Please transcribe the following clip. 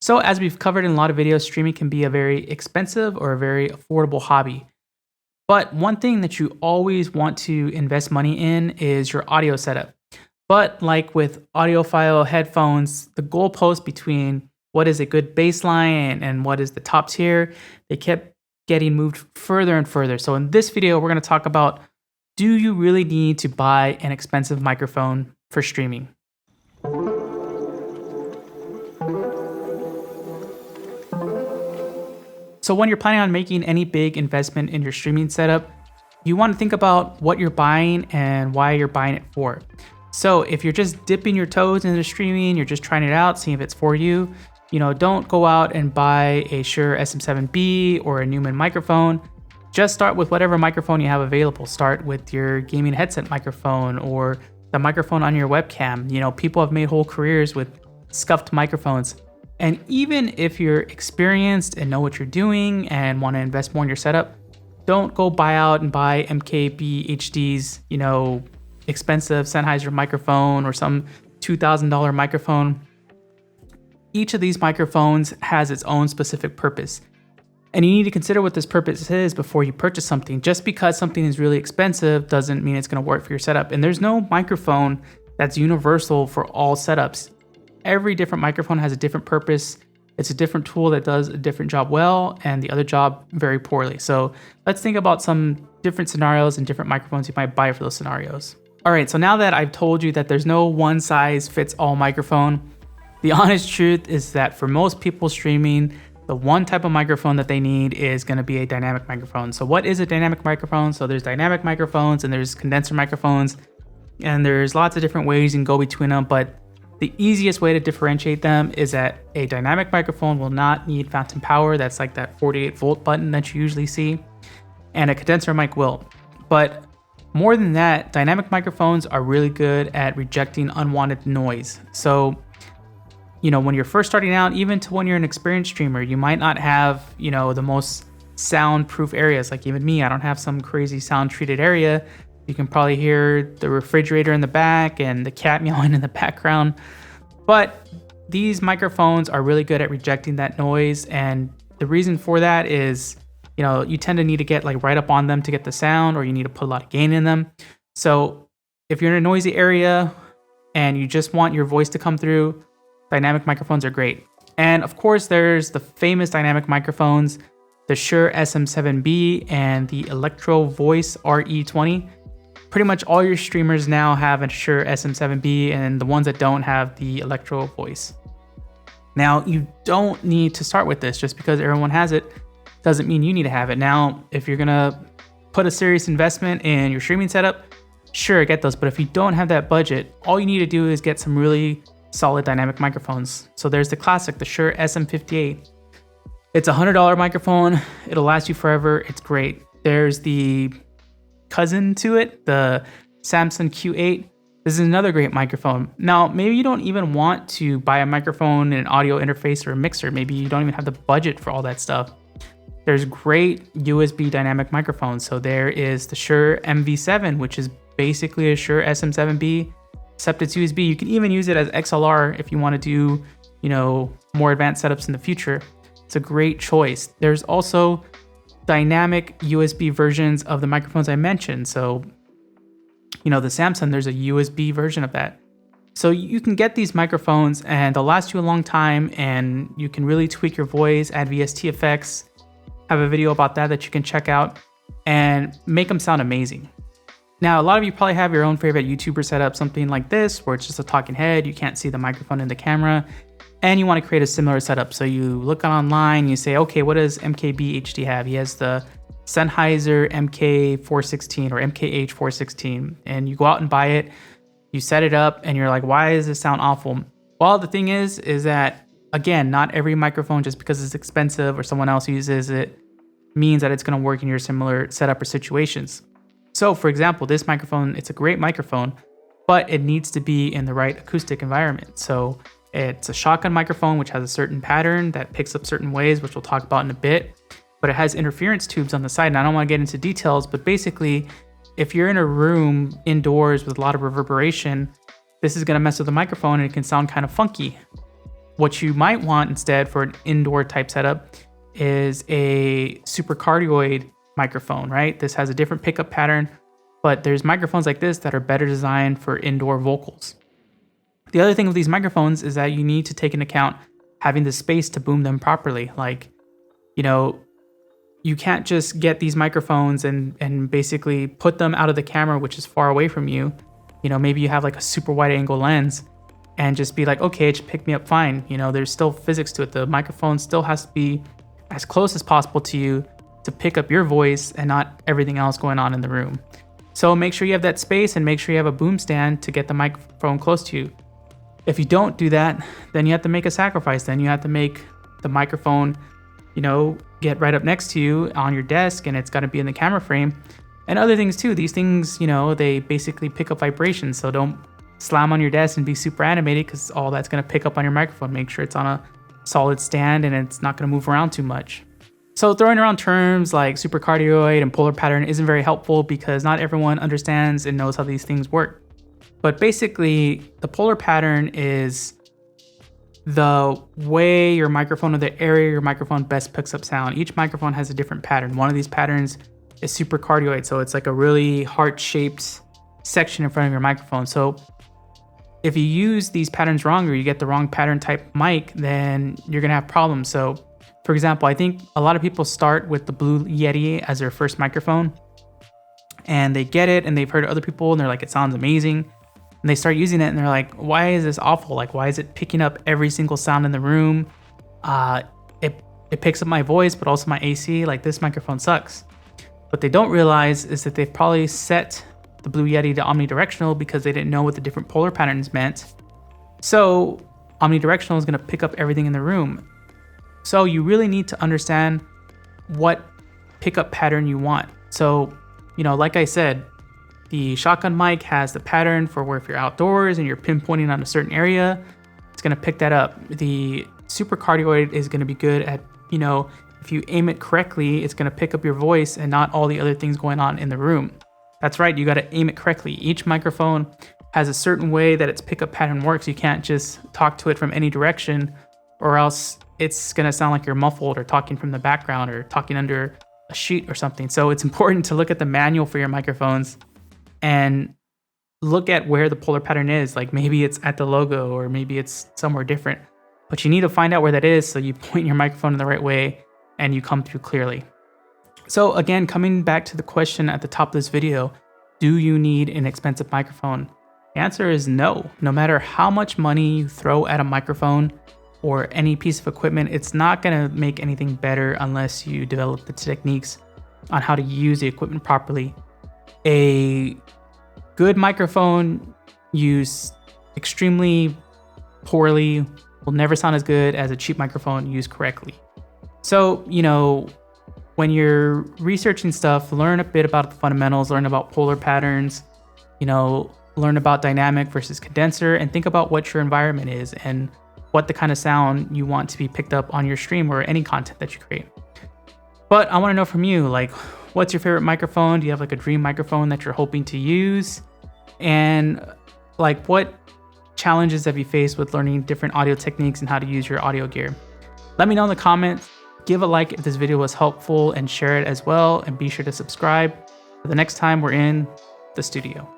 So, as we've covered in a lot of videos, streaming can be a very expensive or a very affordable hobby. But one thing that you always want to invest money in is your audio setup. But like with audiophile headphones, the goalpost between what is a good baseline and what is the top tier, they kept getting moved further and further. So in this video, we're going to talk about, do you really need to buy an expensive microphone for streaming? So when you're planning on making any big investment in your streaming setup, you want to think about what you're buying and why you're buying it for. So if you're just dipping your toes into streaming, you're just trying it out, seeing if it's for you, don't go out and buy a Shure SM7B or a Neumann microphone. Just start with whatever microphone you have available. Start with your gaming headset microphone or the microphone on your webcam. People have made whole careers with scuffed microphones. And even if you're experienced and know what you're doing and want to invest more in your setup, don't go buy out and buy MKBHD's, expensive Sennheiser microphone or some $2,000 microphone. Each of these microphones has its own specific purpose. And you need to consider what this purpose is before you purchase something. Just because something is really expensive doesn't mean it's going to work for your setup. And there's no microphone that's universal for all setups. Every different microphone has a different purpose. It's a different tool that does a different job well and the other job very poorly. So let's think about some different scenarios and different microphones you might buy for those scenarios. All right, so now that I've told you that there's no one size fits all microphone, the honest truth is that for most people streaming, the one type of microphone that they need is going to be a dynamic microphone. So what is a dynamic microphone? So there's dynamic microphones and there's condenser microphones, and there's lots of different ways you can go between them, but the easiest way to differentiate them is that a dynamic microphone will not need phantom power. That's like that 48 volt button that you usually see. And a condenser mic will. But more than that, dynamic microphones are really good at rejecting unwanted noise. So, when you're first starting out, even to when you're an experienced streamer, you might not have, the most soundproof areas. Like even me, I don't have some crazy sound treated area. You can probably hear the refrigerator in the back and the cat meowing in the background. But these microphones are really good at rejecting that noise. And the reason for that is, you tend to need to get like right up on them to get the sound, or you need to put a lot of gain in them. So if you're in a noisy area and you just want your voice to come through, dynamic microphones are great. And of course, there's the famous dynamic microphones, the Shure SM7B and the Electro Voice RE20. Pretty much all your streamers now have a Shure SM7B, and the ones that don't have the Electro Voice. Now, you don't need to start with this. Just because everyone has it doesn't mean you need to have it. Now, if you're gonna put a serious investment in your streaming setup, sure, get those. But if you don't have that budget, all you need to do is get some really solid dynamic microphones. So there's the classic, the Shure SM58. It's a $100 microphone. It'll last you forever. It's great. There's the cousin to it, the Samson Q8. This is another great microphone. Now, maybe you don't even want to buy a microphone and an audio interface or a mixer. Maybe you don't even have the budget for all that stuff. There's great USB dynamic microphones. So there is the Shure MV7, which is basically a Shure SM7B, except it's USB. You can even use it as XLR if you want to do, more advanced setups in the future. It's a great choice. There's also dynamic USB versions of the microphones I mentioned. So, the Samsung, there's a USB version of that. So you can get these microphones and they'll last you a long time, and you can really tweak your voice, add VST effects. I have a video about that you can check out and make them sound amazing. Now, a lot of you probably have your own favorite YouTuber setup, something like this, where it's just a talking head. You can't see the microphone in the camera, and you want to create a similar setup. So you look online, you say, okay, what does MKBHD have? He has the Sennheiser MK416 or MKH416, and you go out and buy it, you set it up, and you're like, why does this sound awful? Well, the thing is that, again, not every microphone, just because it's expensive or someone else uses it, means that it's going to work in your similar setup or situations. So, for example, this microphone, it's a great microphone, but it needs to be in the right acoustic environment. So it's a shotgun microphone, which has a certain pattern that picks up certain waves, which we'll talk about in a bit, but it has interference tubes on the side. And I don't want to get into details, but basically, if you're in a room indoors with a lot of reverberation, this is going to mess with the microphone and it can sound kind of funky. what you might want instead for an indoor type setup is a supercardioid microphone, right? This has a different pickup pattern, but there's microphones like this that are better designed for indoor vocals. The other thing with these microphones is that you need to take into account having the space to boom them properly. Like, you know, you can't just get these microphones and basically put them out of the camera, which is far away from you. You know, maybe you have like a super wide angle lens and just be like, okay, it should pick me up fine. You know, there's still physics to it. The microphone still has to be as close as possible to you to pick up your voice and not everything else going on in the room. So make sure you have that space and make sure you have a boom stand to get the microphone close to you. If you don't do that, then you have to make a sacrifice. Then you have to make the microphone, you know, get right up next to you on your desk, and it's got to be in the camera frame. And other things too. These things, you know, they basically pick up vibrations. So don't slam on your desk and be super animated, because all that's going to pick up on your microphone. Make sure it's on a solid stand and it's not going to move around too much. So throwing around terms like supercardioid and polar pattern isn't very helpful because not everyone understands and knows how these things work. But basically, the polar pattern is the way your microphone or the area your microphone best picks up sound. Each microphone has a different pattern. One of these patterns is supercardioid, so it's like a really heart-shaped section in front of your microphone. So if you use these patterns wrong or you get the wrong pattern type mic, then you're gonna have problems. So for example, I think a lot of people start with the Blue Yeti as their first microphone, and they get it and they've heard other people and they're like, it sounds amazing. And they start using it and they're like, why is this awful? Like, why is it picking up every single sound in the room? It picks up my voice, but also my AC. Like, this microphone sucks. What they don't realize is that they've probably set the Blue Yeti to omnidirectional because they didn't know what the different polar patterns meant. So omnidirectional is going to pick up everything in the room. So you really need to understand what pickup pattern you want. So, you know, like I said, the shotgun mic has the pattern for where if you're outdoors and you're pinpointing on a certain area, it's going to pick that up. The supercardioid is going to be good at, you know, if you aim it correctly, it's going to pick up your voice and not all the other things going on in the room. That's right, you got to aim it correctly. Each microphone has a certain way that its pickup pattern works. You can't just talk to it from any direction, or else it's going to sound like you're muffled or talking from the background or talking under a sheet or something. So it's important to look at the manual for your microphones and look at where the polar pattern is. Like, maybe it's at the logo or maybe it's somewhere different, but you need to find out where that is so you point your microphone in the right way and you come through clearly. So again, coming back to the question at the top of this video, do you need an expensive microphone? The answer is no. No matter how much money you throw at a microphone or any piece of equipment, it's not gonna make anything better unless you develop the techniques on how to use the equipment properly. A good microphone used extremely poorly will never sound as good as a cheap microphone used correctly. So, you know, when you're researching stuff, learn a bit about the fundamentals, learn about polar patterns, you know, learn about dynamic versus condenser, and think about what your environment is and what the kind of sound you want to be picked up on your stream or any content that you create. But I want to know from you, like, what's your favorite microphone? Do you have like a dream microphone that you're hoping to use? And like, what challenges have you faced with learning different audio techniques and how to use your audio gear? Let me know in the comments. Give a like if this video was helpful and share it as well. And be sure to subscribe for the next time we're in the studio.